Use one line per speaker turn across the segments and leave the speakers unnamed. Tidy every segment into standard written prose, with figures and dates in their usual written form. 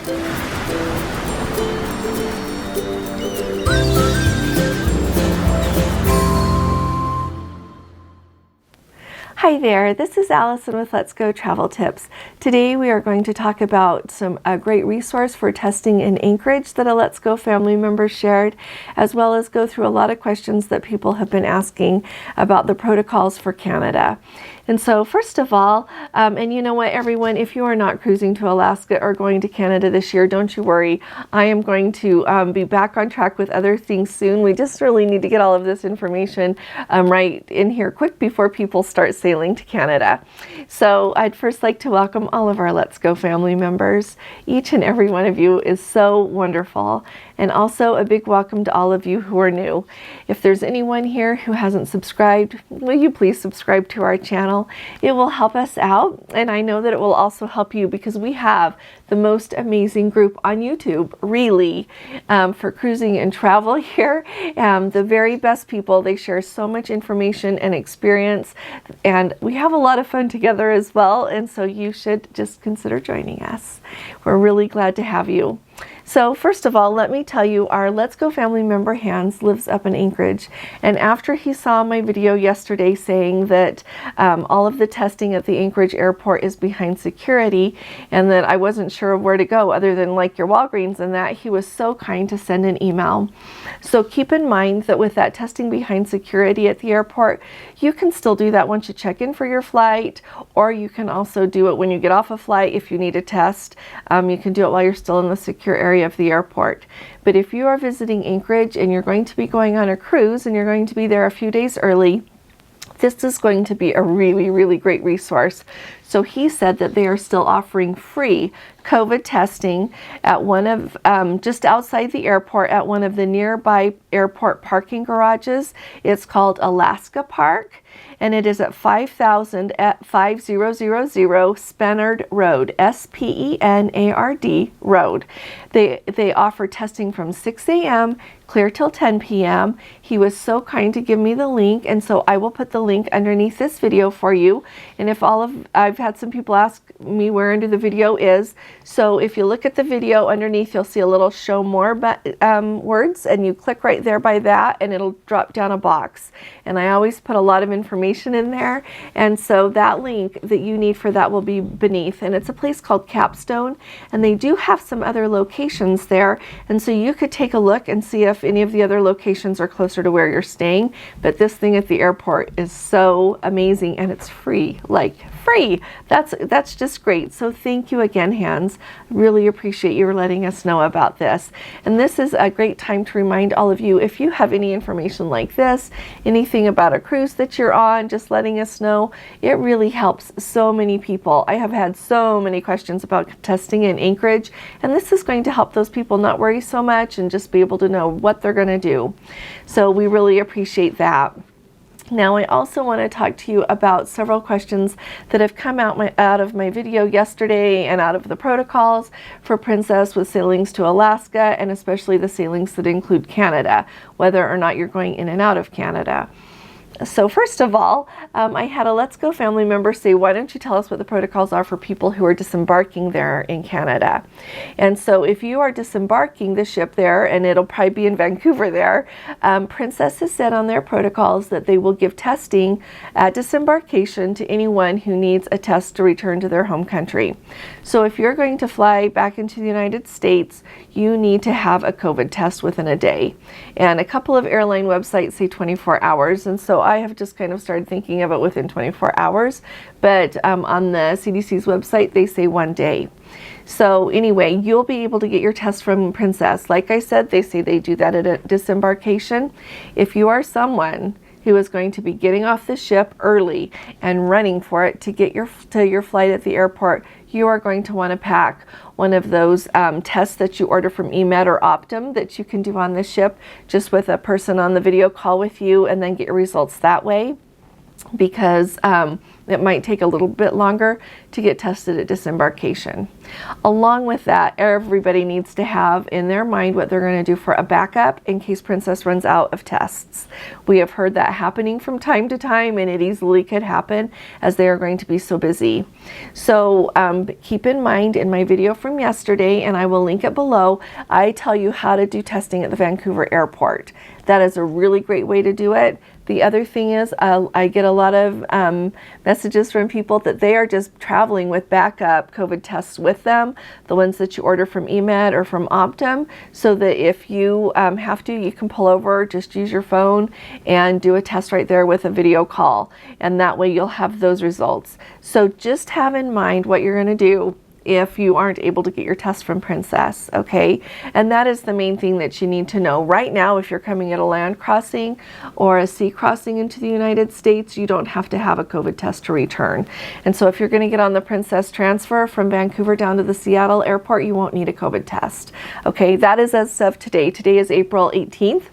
Hi there, this is Allison with Let's Go Travel Tips. Today we are going to talk about a great resource for testing in Anchorage that a Let's Go family member shared, as well as go through a lot of questions that people have been asking about the protocols for Canada. And so first of all, and you know what everyone, if you are not cruising to Alaska or going to Canada this year, don't you worry. I am going to be back on track with other things soon. We just really need to get all of this information right in here quick before people start sailing to Canada. So I'd first like to welcome all of our Let's Go family members. Each and every one of you is so wonderful. And also a big welcome to all of you who are new. If there's anyone here who hasn't subscribed, will you please subscribe to our channel? It will help us out, and I know that it will also help you because we have the most amazing group on YouTube, really, for cruising and travel here. The very best people. They share so much information and experience, and we have a lot of fun together as well, and so you should just consider joining us. We're really glad to have you. So first of all, let me tell you, our Let's Go family member Hans lives up in Anchorage, and after he saw my video yesterday saying that all of the testing at the Anchorage airport is behind security and that I wasn't sure of where to go other than like your Walgreens and that, he was so kind to send an email. So keep in mind that with that testing behind security at the airport, you can still do that once you check in for your flight, or you can also do it when you get off a flight if you need a test. You can do it while you're still in the secure area of the airport. But if you are visiting Anchorage and you're going to be going on a cruise and you're going to be there a few days early, this is going to be a really, really great resource. So he said that they are still offering free COVID testing at one of, just outside the airport at one of the nearby airport parking garages. It's called Alaska Park, and it is at 5000 at 5000 Spenard Road, Spenard Road. They offer testing from 6 a.m. clear till 10 p.m. He was so kind to give me the link, and so I will put the link underneath this video for you. And if I've had some people ask me where under the video is, so if you look at the video underneath, you'll see a little show more words, and you click right there by that and it'll drop down a box. And I always put a lot of information in there, and so that link that you need for that will be beneath. And it's a place called Capstone, and they do have some other locations there, and so you could take a look and see if any of the other locations are closer to where you're staying. But this thing at the airport is so amazing, and it's free, like free. That's just great. So thank you again, Hans. Really appreciate you letting us know about this. And this is a great time to remind all of you, if you have any information like this, anything about a cruise that you're on, just letting us know. It really helps so many people. I have had so many questions about testing in Anchorage, and this is going to help those people not worry so much and just be able to know what they're going to do. So we really appreciate that. Now, I also want to talk to you about several questions that have come out of my video yesterday and out of the protocols for Princess with sailings to Alaska, and especially the sailings that include Canada, whether or not you're going in and out of Canada. So first of all, I had a Let's Go family member say, why don't you tell us what the protocols are for people who are disembarking there in Canada? And so if you are disembarking the ship there, and it'll probably be in Vancouver there, Princess has said on their protocols that they will give testing at disembarkation to anyone who needs a test to return to their home country. So if you're going to fly back into the United States, you need to have a COVID test within a day. And a couple of airline websites say 24 hours, and so I have just kind of started thinking of it within 24 hours, but on the CDC's website, they say 1 day. So anyway, you'll be able to get your test from Princess. Like I said, they say they do that at a disembarkation. If you are someone who is going to be getting off the ship early and running for it to get to your flight at the airport, you are going to want to pack one of those tests that you order from eMed or Optum that you can do on the ship, just with a person on the video call with you, and then get your results that way. Because it might take a little bit longer to get tested at disembarkation. Along with that, everybody needs to have in their mind what they're going to do for a backup in case Princess runs out of tests. We have heard that happening from time to time, and it easily could happen as they are going to be so busy. So keep in mind, in my video from yesterday, and I will link it below, I tell you how to do testing at the Vancouver airport. That is a really great way to do it. The other thing is I get a lot of messages from people that they are just traveling with backup COVID tests with them, the ones that you order from eMed or from Optum, so that if you have to, you can pull over, just use your phone and do a test right there with a video call. And that way you'll have those results. So just have in mind what you're going to do if you aren't able to get your test from Princess, okay? And that is the main thing that you need to know. Right now, if you're coming at a land crossing or a sea crossing into the United States, you don't have to have a COVID test to return. And so if you're going to get on the Princess transfer from Vancouver down to the Seattle airport, you won't need a COVID test, okay? That is as of today. Today is April 18th.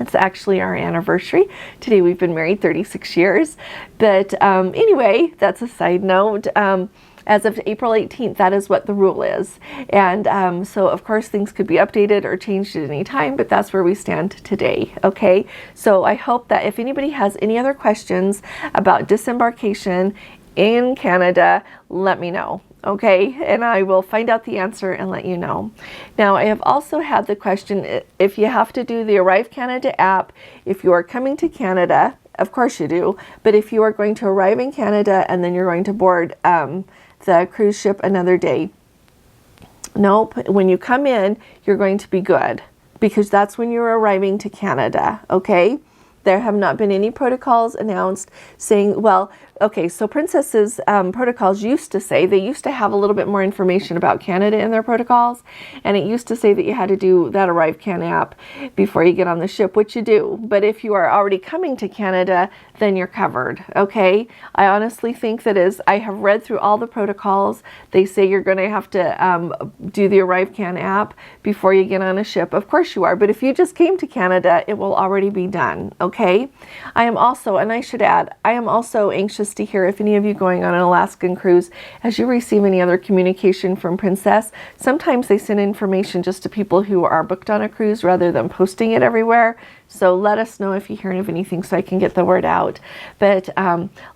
It's actually our anniversary. Today we've been married 36 years. But anyway, that's a side note. As of April 18th, that is what the rule is. And so, of course, things could be updated or changed at any time, but that's where we stand today, okay? So I hope that if anybody has any other questions about disembarkation in Canada, let me know, okay? And I will find out the answer and let you know. Now, I have also had the question, if you have to do the Arrive Canada app, if you are coming to Canada, of course you do, but if you are going to arrive in Canada and then you're going to board the cruise ship another day. Nope, when you come in, you're going to be good because that's when you're arriving to Canada, okay? There have not been any protocols announced saying, well, okay, so Princess's protocols used to say, they used to have a little bit more information about Canada in their protocols, and it used to say that you had to do that Arrive Can app before you get on the ship, which you do. But if you are already coming to Canada, then you're covered, okay? I honestly think that as I have read through all the protocols, they say you're going to have to do the Arrive Can app before you get on a ship. Of course you are, but if you just came to Canada, it will already be done, okay? I am also, and I should add, I am also anxious to hear if any of you going on an Alaskan cruise, as you receive any other communication from Princess. Sometimes they send information just to people who are booked on a cruise rather than posting it everywhere. So let us know if you hear of anything so I can get the word out. But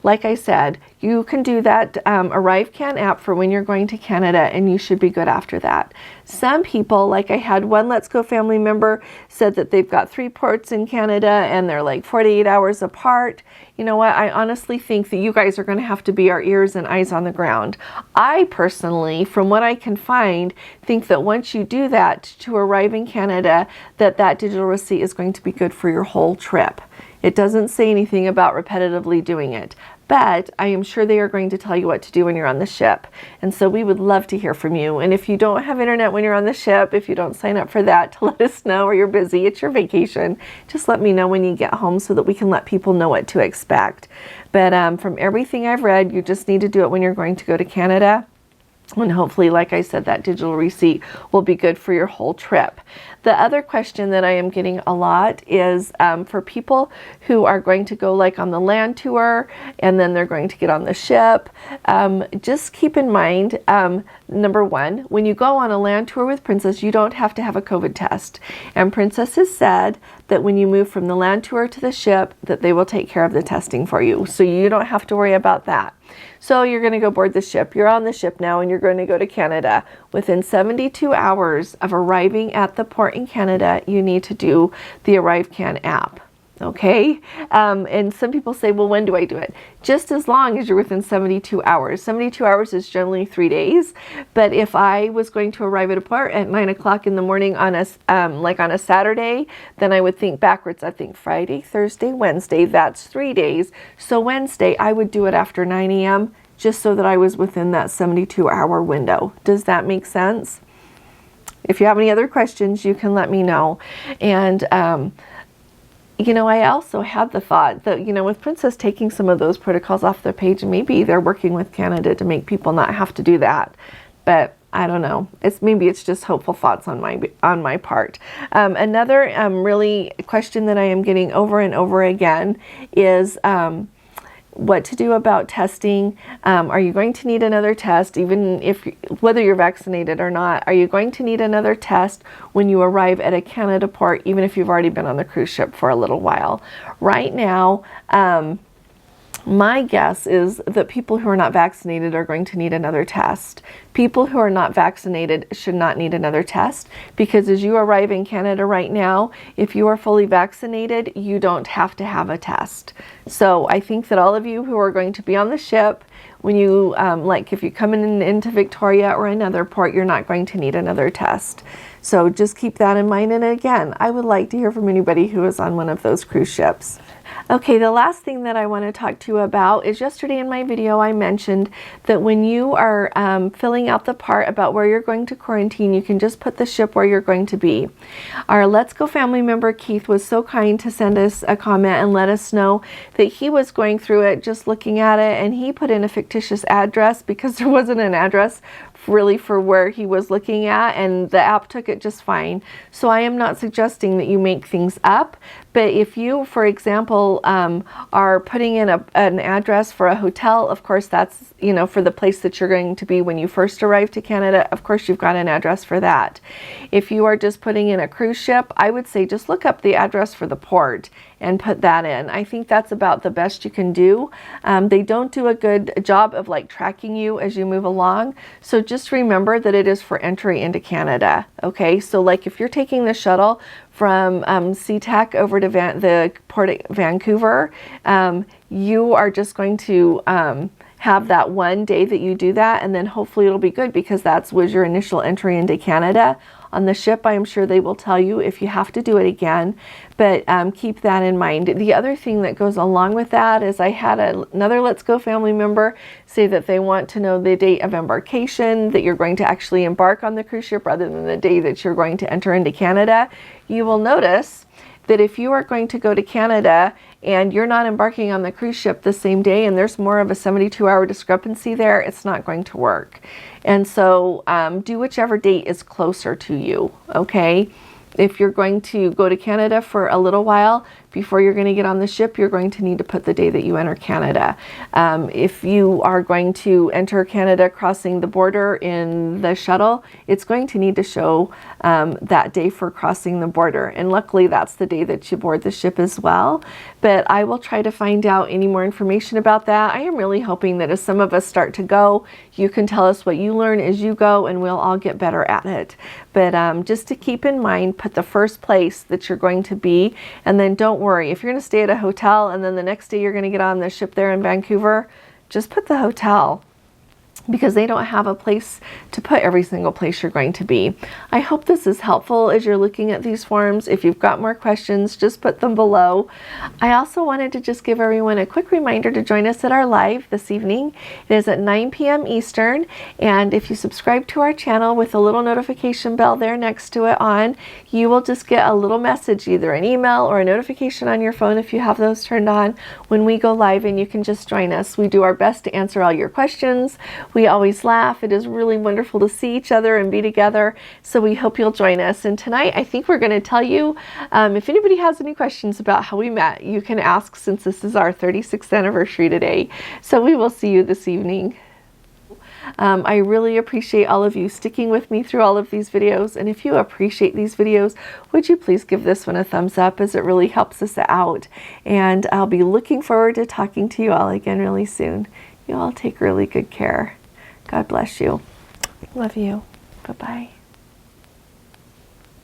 like I said, you can do that Arrive Can app for when you're going to Canada, and you should be good after that. Some people, like I had one Let's Go family member, said that they've got 3 ports in Canada and they're like 48 hours apart. You know what? I honestly think that you guys are going to have to be our ears and eyes on the ground. I personally, from what I can find, think that once you do that to arrive in Canada, that digital receipt is going to be good for your whole trip. It doesn't say anything about repetitively doing it, but I am sure they are going to tell you what to do when you're on the ship. And so we would love to hear from you. And if you don't have internet when you're on the ship, if you don't sign up for that, to let us know, or you're busy, it's your vacation, just let me know when you get home so that we can let people know what to expect. But from everything I've read, you just need to do it when you're going to go to Canada. And hopefully, like I said, that digital receipt will be good for your whole trip. The other question that I am getting a lot is for people who are going to go like on the land tour and then they're going to get on the ship. Just keep in mind, number one, when you go on a land tour with Princess, you don't have to have a COVID test. And Princess has said that when you move from the land tour to the ship, that they will take care of the testing for you. So you don't have to worry about that. So you're going to go board the ship. You're on the ship now and you're going to go to Canada. Within 72 hours of arriving at the port in Canada, you need to do the Arrive Can app. Okay? And some people say, well, when do I do it? Just as long as you're within 72 hours. 72 hours is generally 3 days. But if I was going to arrive at a port at 9 o'clock in the morning on a, like on a Saturday, then I would think backwards. I think Friday, Thursday, Wednesday, that's 3 days. So Wednesday, I would do it after 9 a.m. just so that I was within that 72-hour window. Does that make sense? If you have any other questions, you can let me know. And, you know, I also had the thought that, you know, with Princess taking some of those protocols off their page, maybe they're working with Canada to make people not have to do that. But I don't know. Maybe it's just hopeful thoughts on my part. Another really question that I am getting over and over again is what to do about testing. Are you going to need another test, even if whether you're vaccinated or not? Are you going to need another test when you arrive at a Canada port, even if you've already been on the cruise ship for a little while? Right now, my guess is that people who are not vaccinated are going to need another test. People who are not vaccinated should not need another test, because as you arrive in Canada right now, if you are fully vaccinated, you don't have to have a test. So I think that all of you who are going to be on the ship, when you, like if you come into Victoria or another port, you're not going to need another test. So just keep that in mind. And again, I would like to hear from anybody who is on one of those cruise ships. Okay, the last thing that I want to talk to you about is yesterday in my video I mentioned that when you are filling out the part about where you're going to quarantine, you can just put the ship where you're going to be. Our Let's Go family member Keith was so kind to send us a comment and let us know that he was going through it, just looking at it, and he put in a fictitious address because there wasn't an address really for where he was looking at, and the app took it just fine. So I am not suggesting that you make things up, but if you, for example, are putting in an address for a hotel, of course that's, you know, for the place that you're going to be when you first arrive to Canada, of course you've got an address for that. If you are just putting in a cruise ship, I would say just look up the address for the port and put that in. I think that's about the best you can do. They don't do a good job of like tracking you as you move along. So just remember that it is for entry into Canada. Okay, so like if you're taking the shuttle from SeaTac over to the port at Vancouver, you are just going to have that one day that you do that, and then hopefully it'll be good, because that was your initial entry into Canada. On the ship, I am sure they will tell you if you have to do it again, but keep that in mind. The other thing that goes along with that is I had another Let's Go family member say that they want to know the date of embarkation, that you're going to actually embark on the cruise ship rather than the day that you're going to enter into Canada. You will notice that if you are going to go to Canada and you're not embarking on the cruise ship the same day, and there's more of a 72-hour discrepancy there, it's not going to work. And so do whichever date is closer to you, okay? If you're going to go to Canada for a little while before you're going to get on the ship, you're going to need to put the day that you enter Canada. If you are going to enter Canada crossing the border in the shuttle, it's going to need to show that day for crossing the border. And luckily that's the day that you board the ship as well. But I will try to find out any more information about that. I am really hoping that as some of us start to go, you can tell us what you learn as you go, and we'll all get better at it. But just to keep in mind, put the first place that you're going to be, and then don't worry. If you're going to stay at a hotel and then the next day you're going to get on the ship there in Vancouver, just put the hotel, because they don't have a place to put every single place you're going to be. I hope this is helpful as you're looking at these forms. If you've got more questions, just put them below. I also wanted to just give everyone a quick reminder to join us at our live this evening. It is at 9 p.m. Eastern, and if you subscribe to our channel with a little notification bell there next to it on, you will just get a little message, either an email or a notification on your phone if you have those turned on, when we go live, and you can just join us. We do our best to answer all your questions. We always laugh. It is really wonderful to see each other and be together. So we hope you'll join us. And tonight, I think we're going to tell you, if anybody has any questions about how we met, you can ask, since this is our 36th anniversary today. So we will see you this evening. I really appreciate all of you sticking with me through all of these videos. And if you appreciate these videos, would you please give this one a thumbs up, as it really helps us out. And I'll be looking forward to talking to you all again really soon. You all take really good care. God bless you. Love you. Bye-bye.